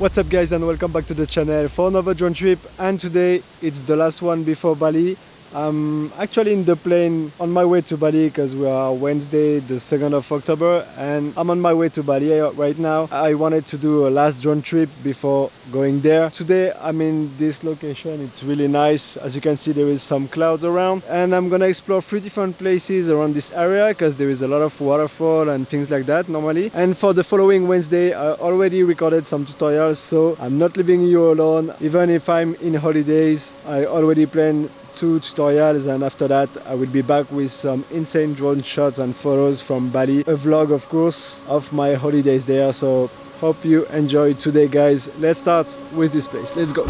What's up guys, and welcome back to the channel for another drone trip. And today it's the last one before Bali. I'm actually in the plane on my way to Bali because we are Wednesday the 2nd of October and I'm on my way to Bali right now. I wanted to do a last drone trip before going there. Today I'm in this location. It's really nice. As you can see, there is some clouds around and I'm gonna explore 3 different places around this area because there is a lot of waterfall and things like that normally. And for the following Wednesday I already recorded some tutorials, so I'm not leaving you alone. Even if I'm in holidays, I already planned 2 tutorials, and after that I will be back with some insane drone shots and photos from Bali, a vlog of course of my holidays there. So hope you enjoy today guys. Let's start with this place. Let's go.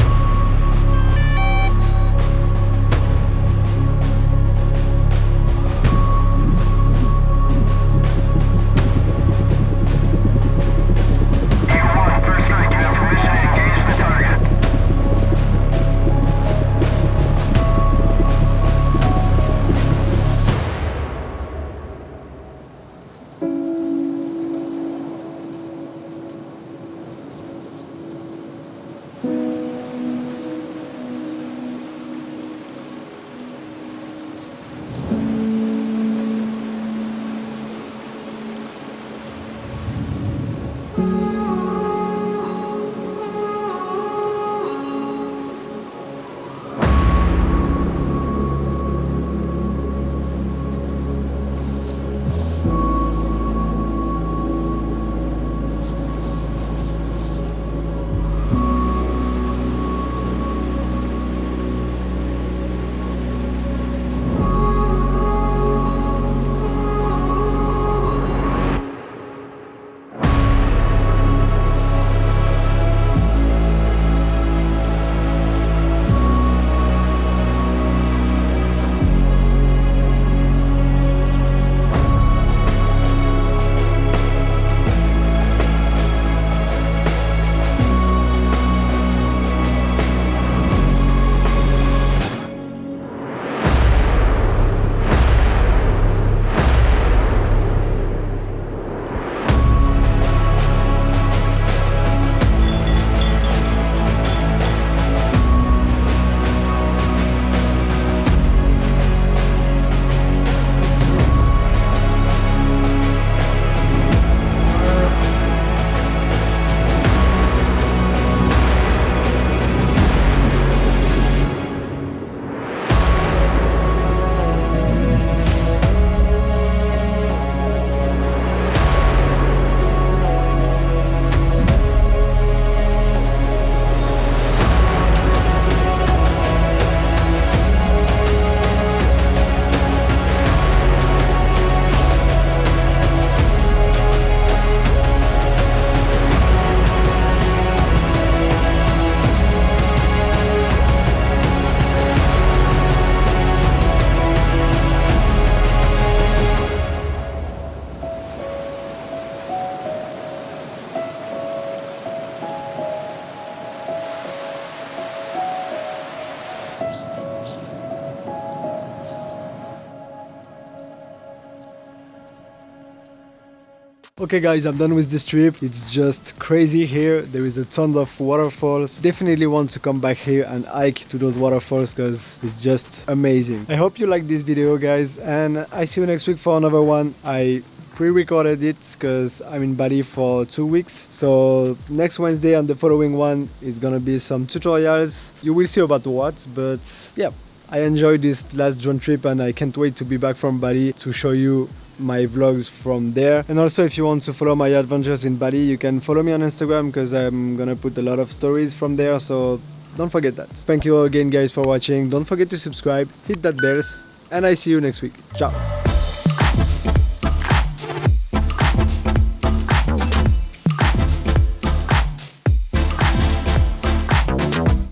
Okay guys, I'm done with this trip. It's just crazy here. There is a ton of waterfalls. Definitely want to come back here and hike to those waterfalls because it's just amazing. I hope you like this video guys, and I see you next week for another one. I pre-recorded it because I'm in Bali for 2 weeks. So next Wednesday and the following one is gonna be some tutorials. You will see about what, but yeah, I enjoyed this last drone trip and I can't wait to be back from Bali to show you my vlogs from there. And also, if you want to follow my adventures in Bali, you can follow me on Instagram because I'm gonna put a lot of stories from there, so don't forget that. Thank you all again guys for watching. Don't forget to subscribe, hit that bells, and I see you next week. Ciao.